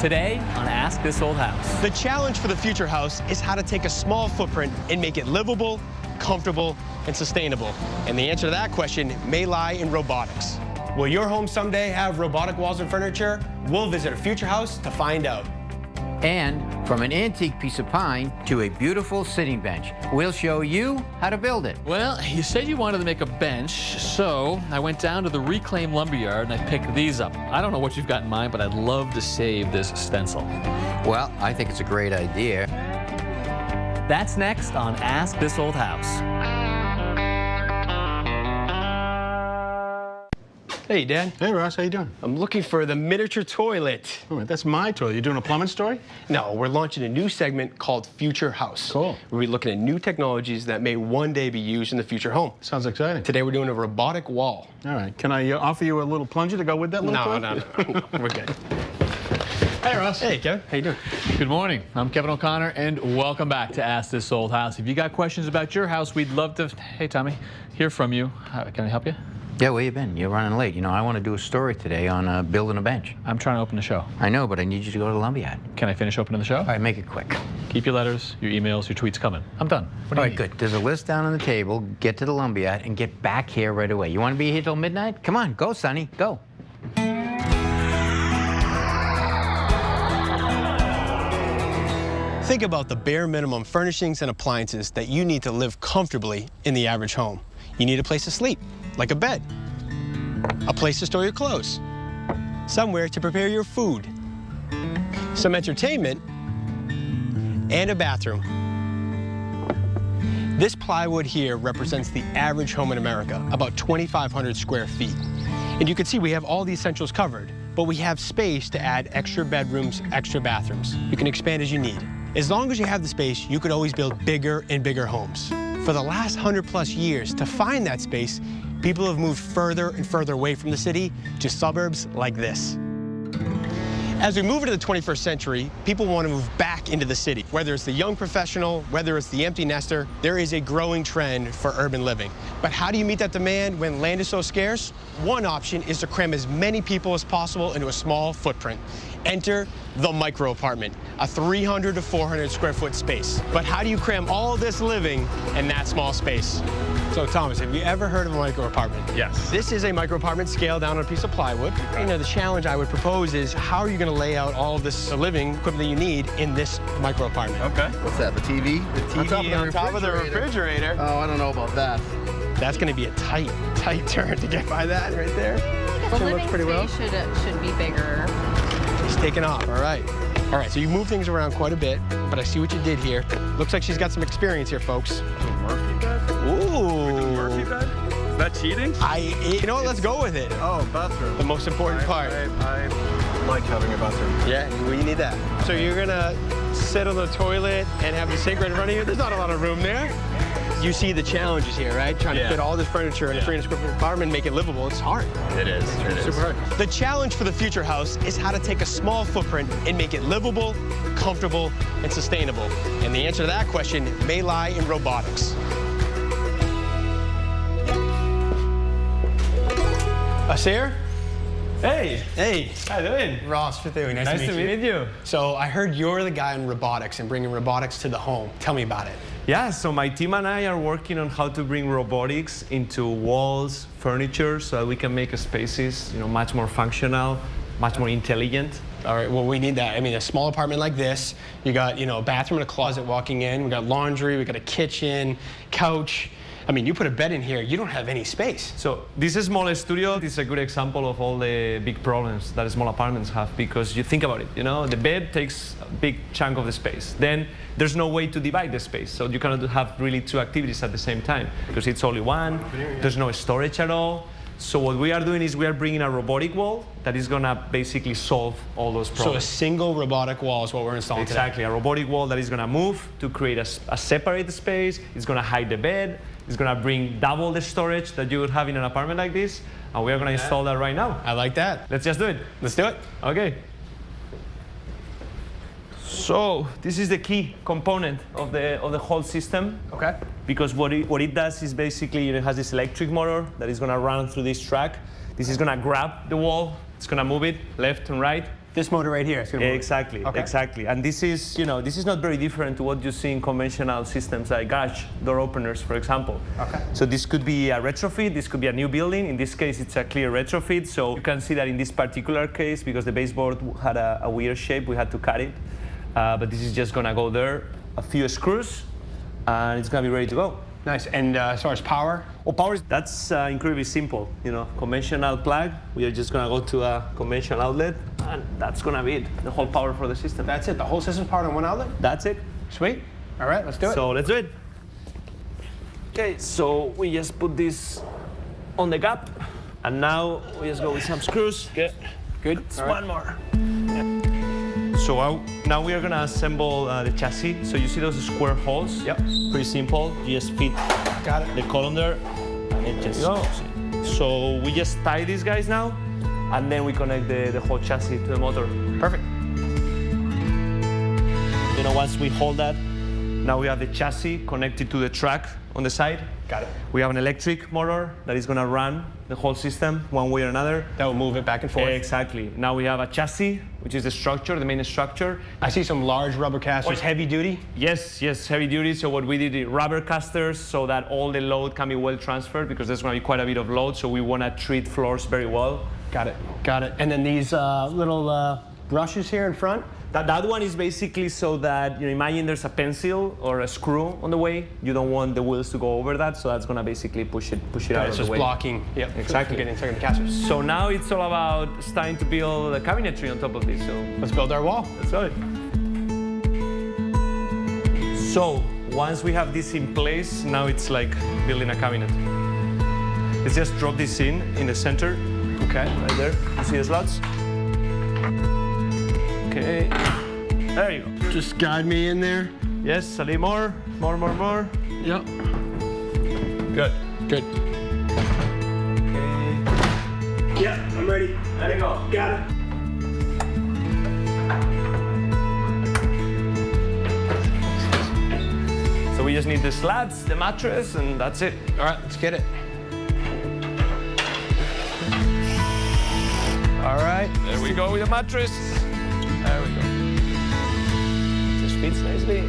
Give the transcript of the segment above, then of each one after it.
Today on Ask This Old House. The challenge for the future house is how to take a small footprint and make it livable, comfortable, and sustainable. And the answer to that question may lie in robotics. Will your home someday have robotic walls and furniture? We'll visit a future house to find out. And from an antique piece of pine to a beautiful sitting bench, we'll show you how to build it. Well, you said you wanted to make a bench, so I went down to the Reclaim Lumberyard and I picked these up. I don't know what you've got in mind, but I'd love to save this stencil. Well, I think it's a great idea. That's next on Ask This Old House. Hey, Dad. Hey, Ross, how you doing? I'm looking for the miniature toilet. Oh, that's my toilet. You doing a plumbing story? No, we're launching a new segment called Future House. Cool. We'll be looking at new technologies that may one day be used in the future home. Sounds exciting. Today we're doing a robotic wall. All right. Can I offer you a little plunger to go with that little toilet? No. We're good. Hey, Ross. Hey, Kevin. How you doing? Good morning. I'm Kevin O'Connor, and welcome back to Ask This Old House. If you got questions about your house, we'd love to, hey, Tommy, hear from you. Can I help you? Yeah, where you been? You're running late. You know, I want to do a story today on building a bench. I'm trying to open the show. I know, but I need you to go to the lumberyard. Can I finish opening the show? All right, make it quick. Keep your letters, your emails, your tweets coming. I'm done. What do All you right, need? good. There's a list down on the table. Get to the lumberyard and get back here right away. You want to be here till midnight? Come on, go, Sonny, go. Think about the bare minimum furnishings and appliances that you need to live comfortably in the average home. You need a place to sleep, like a bed, a place to store your clothes, somewhere to prepare your food, some entertainment, and a bathroom. This plywood here represents the average home in America, about 2,500 square feet. And you can see we have all the essentials covered, but we have space to add extra bedrooms, extra bathrooms. You can expand as you need. As long as you have the space, you could always build bigger and bigger homes. For the last 100+ years, to find that space, people have moved further and further away from the city to suburbs like this. As we move into the 21st century, people want to move back into the city. Whether it's the young professional, whether it's the empty nester, there is a growing trend for urban living. But how do you meet that demand when land is so scarce? One option is to cram as many people as possible into a small footprint. Enter the micro apartment, a 300 to 400 square foot space. But how do you cram all this living in that small space? So Thomas, have you ever heard of a micro apartment? Yes. This is a micro apartment scaled down on a piece of plywood. You know, the challenge I would propose is how are you going to lay out all of this living equipment that you need in this micro apartment? Okay. What's that, the TV? The TV on top of the refrigerator. Oh, I don't know about that. That's going to be a tight turn to get by that right there. The It living looks pretty well. space should be bigger. It's taking off, all right. All right, so you move things around quite a bit, but I see what you did here. Looks like she's got some experience here, folks. Murphy bed? Ooh. Murphy bed? Is that cheating? You know what, let's go with it. Oh, bathroom. The most important part. I like having a bathroom. Yeah, well, you need that. So you're gonna sit on the toilet and have the sink right in front of you? There's not a lot of room there. You see the challenges here, right? Trying to fit all this furniture in a 300 square foot apartment and make it livable. It's hard. It is. It is. Super hard. The challenge for the future house is how to take a small footprint and make it livable, comfortable, and sustainable. And the answer to that question may lie in robotics. Asir? Hey, Hey. how you doing? Ross, nice Nice to meet you. So I heard you're the guy in robotics and bringing robotics to the home. Tell me about it. Yeah, so my team and I are working on how to bring robotics into walls, furniture, so that we can make spaces, much more functional, much more intelligent. All right, well, we need that. I mean, a small apartment like this, you got, a bathroom and a closet walking in, we got laundry, we got a kitchen, couch. I mean, you put a bed in here, you don't have any space. So this small studio is a good example of all the big problems that small apartments have, because you think about it, the bed takes a big chunk of the space. Then there's no way to divide the space, so you cannot have really two activities at the same time, because it's only one, there's no storage at all. So what we are doing is we are bringing a robotic wall that is going to basically solve all those problems. So a single robotic wall is what we're installing Exactly, a robotic wall that is going to move to create a separate space. It's going to hide the bed. It's going to bring double the storage that you would have in an apartment like this. And we are going to install that right now. I like that. Let's just do it. Let's do it. Okay. So this is the key component of the whole system. Okay. Because what it does is basically it has this electric motor that is going to run through this track. This is going to grab the wall. It's going to move it left and right. This motor right here. It's gonna move it. Exactly, Okay. exactly. And this is, this is not very different to what you see in conventional systems like garage door openers, for example. Okay. So this could be a retrofit, this could be a new building. In this case, it's a clear retrofit. So you can see that in this particular case, because the baseboard had a weird shape, we had to cut it. But this is just gonna go there, a few screws, and it's gonna be ready to go. Nice. And as far as power? Well, power, that's incredibly simple. Conventional plug, we are just gonna go to a conventional outlet, and that's gonna be it, the whole power for the system. That's it. The whole system's powered on one outlet? That's it. Sweet. All right, let's do it. So let's do it. Okay, so we just put this on the gap, and now we just go with some screws. Okay. Good. It's All right. one more. So now we are gonna assemble the chassis. So you see those square holes? Yep. Pretty simple. You just fit Got it. the column there, and it just goes. So we just tie these guys now, and then we connect the whole chassis to the motor. Perfect. Once we hold that, now we have the chassis connected to the track on the side. Got it. We have an electric motor that is gonna run the whole system one way or another. That will move it back and forth. Exactly. Now we have a chassis, which is the structure, the main structure. I see some large rubber casters, heavy duty. Yes, heavy duty. So what we did is rubber casters so that all the load can be well transferred, because there's gonna be quite a bit of load. So we wanna treat floors very well. Got it. Got it. And then these little brushes here in front. That one is basically so that, imagine there's a pencil or a screw on the way. You don't want the wheels to go over that, so that's gonna basically push it out It's of the just way. blocking. Yep. Exactly. For getting inside the casters. So now it's all about starting to build a cabinetry on top of this. So Let's build our wall. let's go. So once we have this in place, now it's like building a cabinet. Let's just drop this in the center. Okay. Right there. You see the slots? Okay. There you go. Just guide me in there. Yes, a little more. More. Yep. Good. Good. Okay. Yeah, I'm ready. There you go. Got it. So we just need the slats, the mattress, and that's it. All right, let's get it. All right. There we go with the mattress. There we go. Just fits nicely.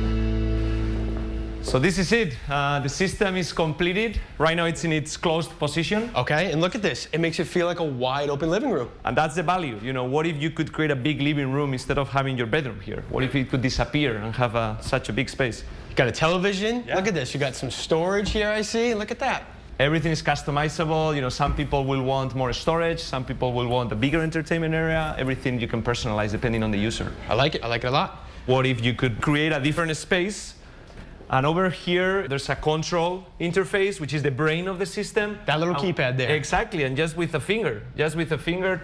So this is it. The system is completed. Right now it's in its closed position. Okay, and look at this. It makes it feel like a wide open living room. And that's the value. What if you could create a big living room instead of having your bedroom here? What if it could disappear and have such a big space? Got a television. Yeah. Look at this. You got some storage here, I see. Look at that. Everything is customizable. Some people will want more storage. Some people will want a bigger entertainment area. Everything you can personalize depending on the user. I like it. I like it a lot. What if you could create a different space? And over here, there's a control interface, which is the brain of the system. That little keypad there. Exactly, and just with a finger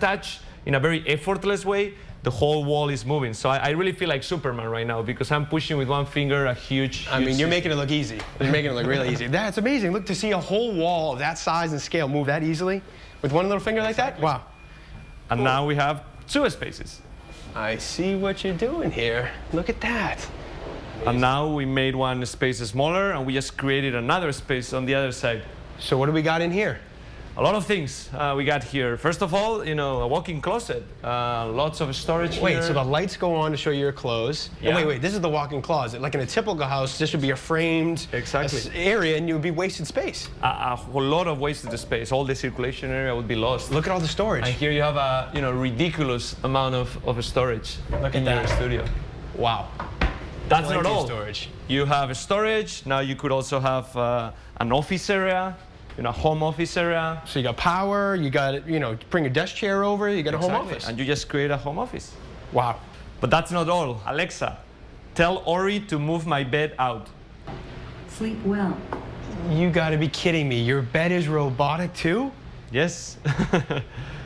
touch, in a very effortless way, the whole wall is moving. So I really feel like Superman right now, because I'm pushing with one finger a huge I mean, you're system. making it look easy. You're making it look really easy. That's amazing. Look, to see a whole wall of that size and scale move that easily with one little finger like that? Wow. And now we have two spaces. I see what you're doing here. Look at that. And now we made one space smaller, and we just created another space on the other side. So what do we got in here? A lot of things we got here. First of all, a walk-in closet. Lots of storage here. Wait, so the lights go on to show your clothes. Yeah. And wait, this is the walk-in closet. Like in a typical house, this would be a framed Exactly. area, and it would be wasted space. A whole lot of wasted space. All the circulation area would be lost. Look at all the storage. And here you have a ridiculous amount of storage Look in at your that. studio. Wow. That's Plenty not of all. storage. You have storage. Now you could also have an office area, a home office area. So you got power, you got, bring a desk chair over, you got a home Exactly. office. And you just create a home office. Wow. But that's not all. Alexa, tell Ori to move my bed out. Sleep well. You got to be kidding me. Your bed is robotic too? Yes.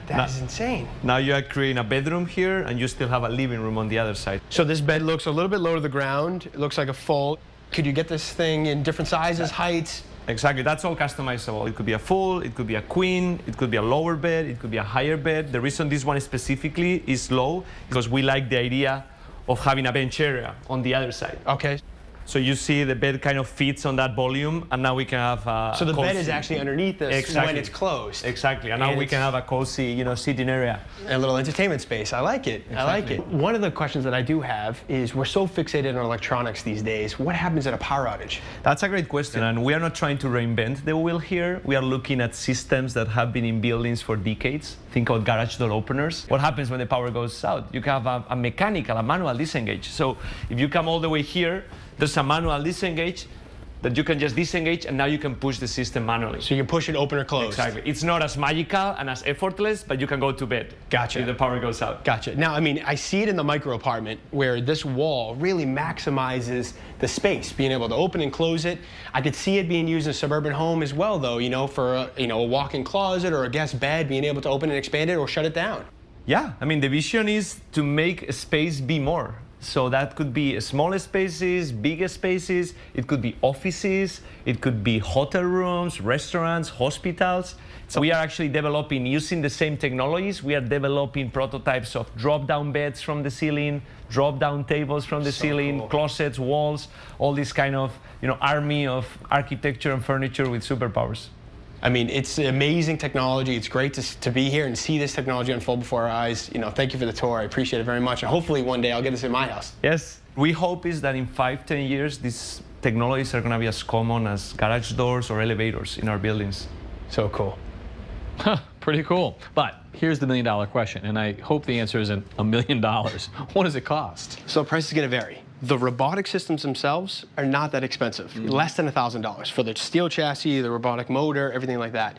That is insane. Now you are creating a bedroom here, and you still have a living room on the other side. So this bed looks a little bit low to the ground. It looks like a full. Could you get this thing in different sizes, heights? Exactly, that's all customizable. It could be a full, it could be a queen, it could be a lower bed, it could be a higher bed. The reason this one specifically is low, because we like the idea of having a bench area on the other side. Okay. So you see the bed kind of fits on that volume, and now we can have So the bed is cozy- actually underneath this Exactly. when it's closed. Exactly, and now And we can it's- have a cozy, sitting area. A little entertainment space. I like it. I like it. One of the questions that I do have is we're so fixated on electronics these days. What happens at a power outage? That's a great question, and we are not trying to reinvent the wheel here. We are looking at systems that have been in buildings for decades. Think about garage door openers. What happens when the power goes out? You can have a mechanical, a manual disengage. So if you come all the way here, there's a manual disengage that you can just disengage, and now you can push the system manually. So you can push it open or closed. Exactly. It's not as magical and as effortless, but you can go to bed. Gotcha. If the power goes out. Gotcha. Now, I mean, I see it in the micro apartment where this wall really maximizes the space, being able to open and close it. I could see it being used in a suburban home as well, though, for a walk-in closet or a guest bed, being able to open and expand it or shut it down. Yeah, I mean, the vision is to make a space be more. So that could be smaller spaces, bigger spaces, it could be offices, it could be hotel rooms, restaurants, hospitals. So we are actually developing, using the same technologies, we are developing prototypes of drop-down beds from the ceiling, drop-down tables from the ceiling, cool. closets, walls, all this kind of, army of architecture and furniture with superpowers. I mean, it's amazing technology. It's great to be here and see this technology unfold before our eyes. Thank you for the tour. I appreciate it very much. And hopefully one day I'll get this in my house. Yes, we hope is that in 5-10 years, these technologies are going to be as common as garage doors or elevators in our buildings. So cool. Huh, pretty cool. But here's the million-dollar question, and I hope the answer isn't $1 million. What does it cost? So price is going to vary. The robotic systems themselves are not that expensive, less than $1,000 for the steel chassis, the robotic motor, everything like that.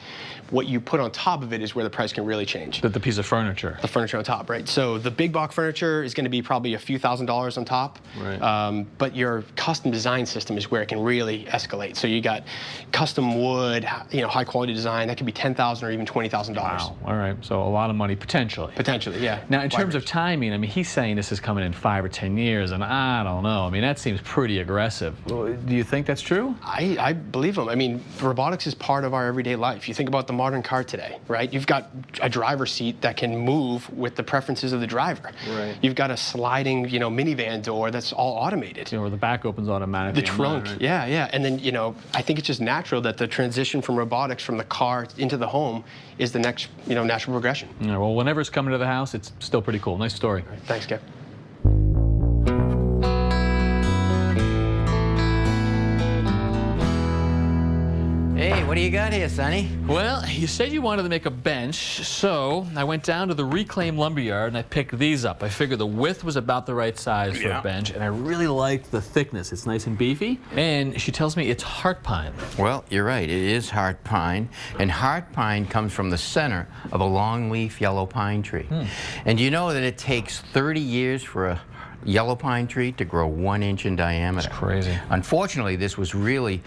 What you put on top of it is where the price can really change. The piece of furniture. The furniture on top, right? So the big box furniture is going to be probably a few $1,000s on top. Right. But your custom design system is where it can really escalate. So you got custom wood, high quality design. That could be $10,000 or even $20,000. Wow. All right. So a lot of money potentially. Potentially, yeah. Now, in terms Wide of timing, I mean, he's saying this is coming in 5 or 10 years, and I don't know. I mean, that seems pretty aggressive. Do you think that's true? I believe him. I mean, robotics is part of our everyday life. You think about the modern car today, right? You've got a driver's seat that can move with the preferences of the driver. Right. You've got a sliding, minivan door that's all automated. Or the back opens automatically. The trunk, right? yeah. And then, I think it's just natural that the transition from robotics from the car into the home is the next, natural progression. Yeah, well, whenever it's coming to the house, it's still pretty cool. Nice story. Thanks, Kev. Hey, what do you got here, Sonny? Well, you said you wanted to make a bench, so I went down to the Reclaim Lumberyard and I picked these up. I figured the width was about the right size for a bench, and I really liked the thickness. It's nice and beefy, and she tells me it's heart pine. Well, you're right. It is heart pine, and heart pine comes from the center of a longleaf yellow pine tree. And you know that it takes 30 years for a yellow pine tree to grow 1 inch in diameter. That's crazy. Unfortunately, this was really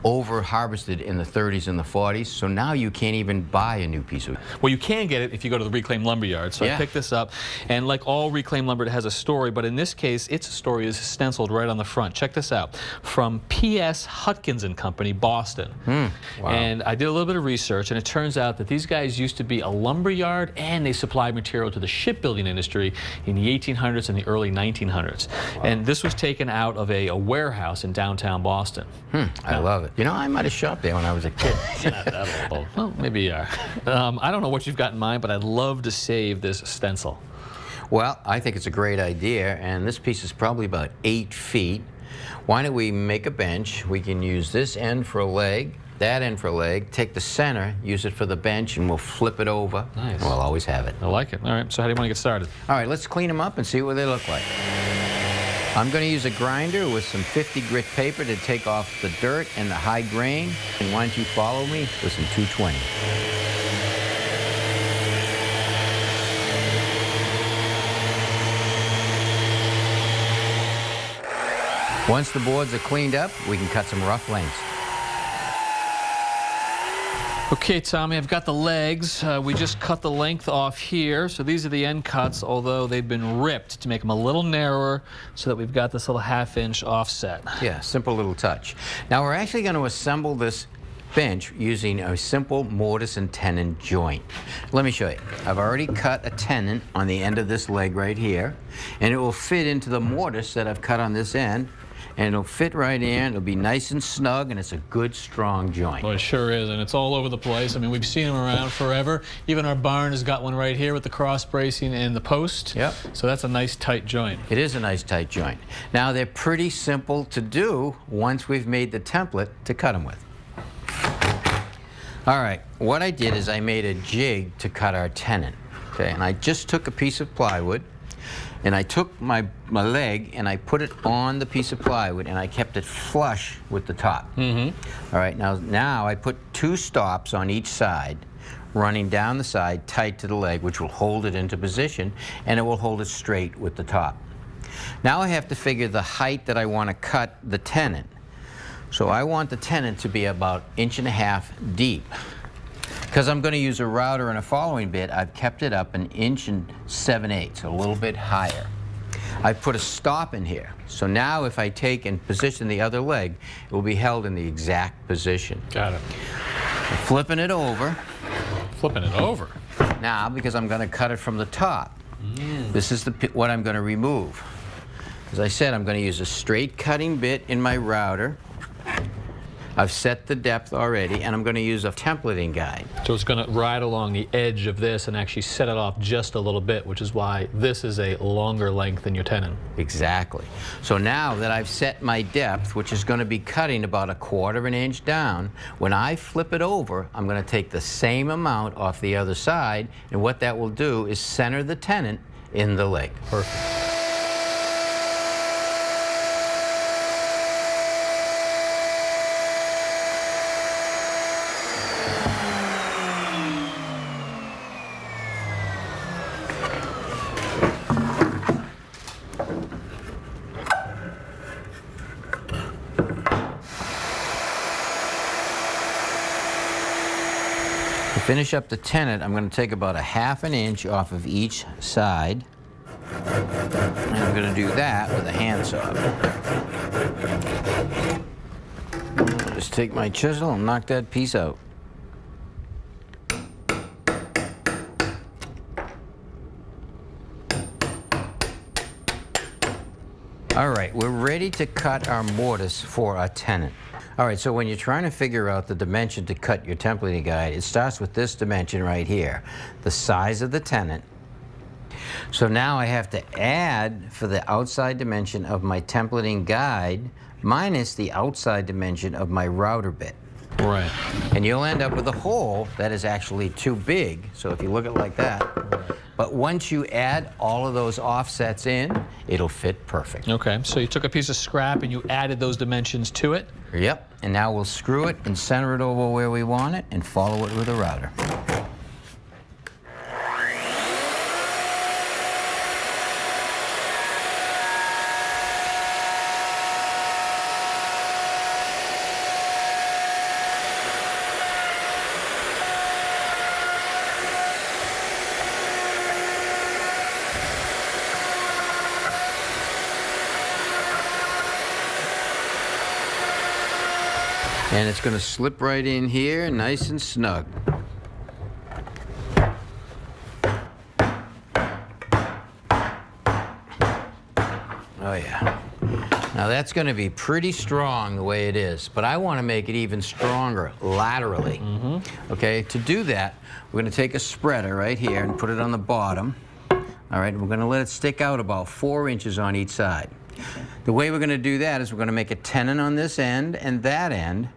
over-harvested in the 30s and the 40s, so now you can't even buy a new piece of it. Well, you can get it if you go to the Reclaim Lumberyard. So I picked this up, and like all Reclaim Lumber, it has a story, but in this case, its story is stenciled right on the front. Check this out. From P.S. Hutkins and Company, Boston. Wow. And I did a little bit of research, and it turns out that these guys used to be a lumberyard, and they supplied material to the shipbuilding industry in the 1800s and the early 1900s. And this was taken out of a warehouse in downtown Boston. I love it. I might have shopped there when I was a kid. You're not that old. Well, maybe you are. I don't know what you've got in mind, but I'd love to save this stencil. Well, I think it's a great idea, and this piece is probably about 8 feet. Why don't we make a bench? We can use this end for a leg, that end for a leg, take the center, use it for the bench, and we'll flip it over. Nice. And we'll always have it. I like it. All right, so how do you want to get started? All right, let's clean them up and see what they look like. I'm going to use a grinder with some 50 grit paper to take off the dirt and the high grain. And why don't you follow me with some 220. Once the boards are cleaned up, we can cut some rough lengths. Okay, Tommy, I've got the legs. We just cut the length off here. So these are the end cuts, although they've been ripped to make them a little narrower so that we've got this little ½ inch offset. Yeah, simple little touch. Now we're actually going to assemble this bench using a simple mortise and tenon joint. Let me show you. I've already cut a tenon on the end of this leg right here, and it will fit into the mortise that I've cut on this end. and it'll fit right in. It'll be nice and snug, and it's a good, strong joint. Well, it sure is, and it's all over the place. I mean, we've seen them around forever. Even our barn has got one right here with the cross bracing and the post. Yep. So that's a nice tight joint. It is a nice tight joint. Now, they're pretty simple to do once we've made the template to cut them with. All right, what I did is I made a jig to cut our tenon. Okay, and I just took a piece of plywood, and I took my leg and I put it on the piece of plywood, and I kept it flush with the top. All right, now I put 2 stops on each side, running down the side tight to the leg, which will hold it into position, and it will hold it straight with the top. Now I have to figure the height that I want to cut the tenon. So I want the tenon to be about 1.5 inches deep. Because I'm going to use a router in a following bit, I've kept it up 1.7 inches, a little bit higher. I put a stop in here. So now if I take and position the other leg, it will be held in the exact position. Got it. I'm flipping it over. Flipping it over. Now, because I'm going to cut it from the top, this is what I'm going to remove. As I said, I'm going to use a straight cutting bit in my router. I've set the depth already, and I'm going to use a templating guide. So it's going to ride along the edge of this and actually set it off just a little bit, which is why this is a longer length than your tenon. Exactly. So now that I've set my depth, which is going to be cutting about 1/4 inch down, when I flip it over, I'm going to take the same amount off the other side, and what that will do is center the tenon in the leg. Perfect. To finish up the tenon, I'm going to take about 1/2 inch off of each side. And I'm going to do that with a handsaw. Just take my chisel and knock that piece out. All right, we're ready to cut our mortise for our tenon. All right, so when you're trying to figure out the dimension to cut your templating guide, it starts with this dimension right here, the size of the tenon. So now I have to add for the outside dimension of my templating guide minus the outside dimension of my router bit. Right. And you'll end up with a hole that is actually too big. So if you look at it like that, but once you add all of those offsets in, it'll fit perfect. Okay, so you took a piece of scrap and you added those dimensions to it? Yep, and now we'll screw it and center it over where we want it and follow it with a router. And it's going to slip right in here, nice and snug. Oh yeah. Now that's going to be pretty strong the way it is, but I want to make it even stronger laterally. Okay, to do that, we're going to take a spreader right here and put it on the bottom. All right, and we're going to let it stick out about 4 inches on each side. The way we're going to do that is we're going to make a tenon on this end and that end,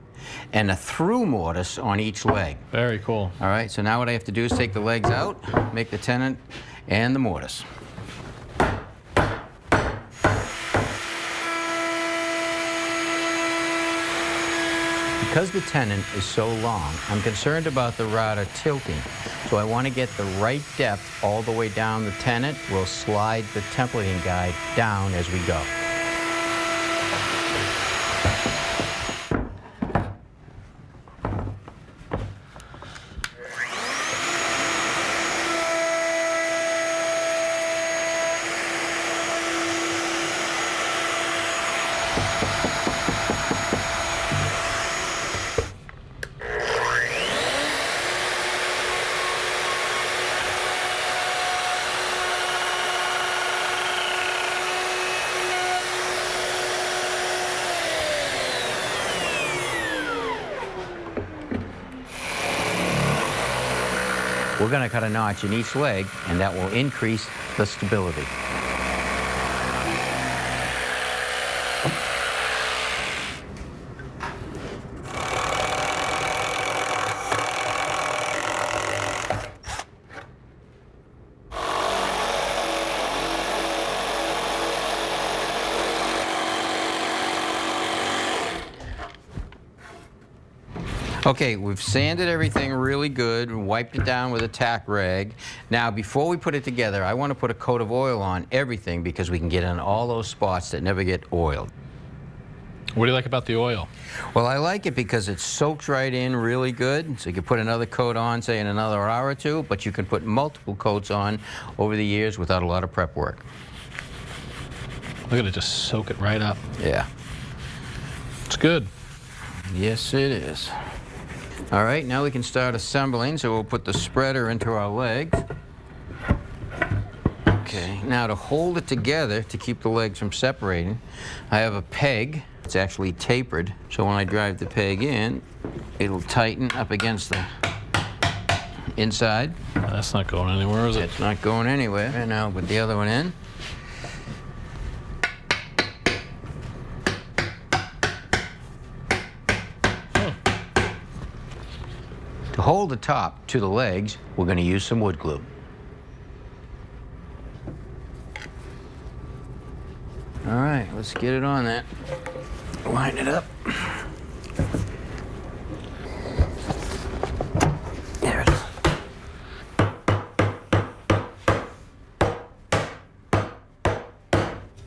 and a through mortise on each leg. Very cool. All right, so now what I have to do is take the legs out, make the tenon and the mortise. Because the tenon is so long, I'm concerned about the router tilting. So I want to get the right depth all the way down the tenon. We'll slide the templating guide down as we go. We're going to cut a notch in each leg, and that will increase the stability. Okay, we've sanded everything really good and wiped it down with a tack rag. Now, before we put it together, I want to put a coat of oil on everything because we can get in all those spots that never get oiled. What do you like about the oil? Well, I like it because it soaks right in really good. So you can put another coat on, say, in another hour or two, but you can put multiple coats on over the years without a lot of prep work. Look at it, just soak it right up. Yeah. It's good. Yes, it is. All right, now we can start assembling, so we'll put the spreader into our legs. Okay, now to hold it together, to keep the legs from separating, I have a peg. It's actually tapered, so when I drive the peg in, it'll tighten up against the inside. That's not going anywhere, is it? It's not going anywhere. And now put the other one in. To hold the top to the legs, we're going to use some wood glue. All right, let's get it on that. Line it up. There it is.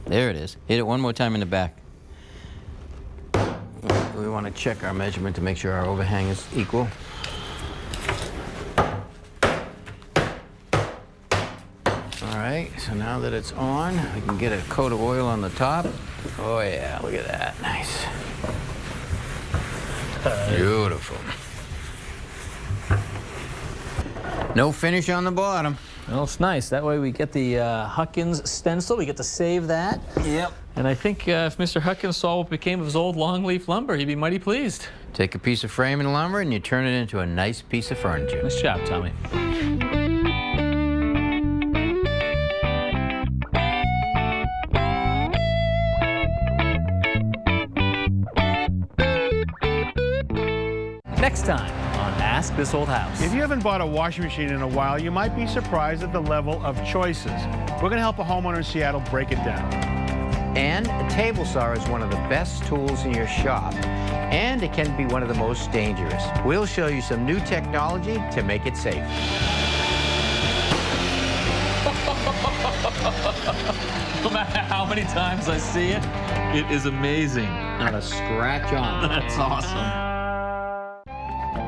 There it is. Hit it one more time in the back. We want to check our measurement to make sure our overhang is equal. All right, so now that it's on, we can get a coat of oil on the top. Oh yeah, look at that, nice. Beautiful. No finish on the bottom. Well, it's nice. That way we get the Huckins stencil. We get to save that. Yep. And I think if Mr. Huckins saw what became of his old longleaf lumber, he'd be mighty pleased. Take a piece of framing lumber and you turn it into a nice piece of furniture. Nice job, Tommy. Next time on Ask This Old House. If you haven't bought a washing machine in a while, you might be surprised at the level of choices. We're going to help a homeowner in Seattle break it down. And a table saw is one of the best tools in your shop. And it can be one of the most dangerous. We'll show you some new technology to make it safe. No matter how many times I see it, it is amazing. Not a scratch on it. That's awesome.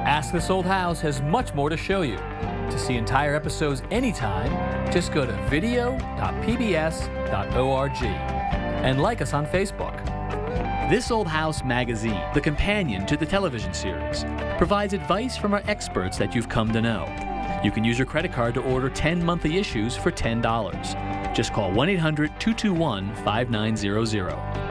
Ask This Old House has much more to show you. To see entire episodes anytime, just go to video.pbs.org and like us on Facebook. This Old House magazine, the companion to the television series, provides advice from our experts that you've come to know. You can use your credit card to order 10 monthly issues for $10. Just call 1-800-221-5900.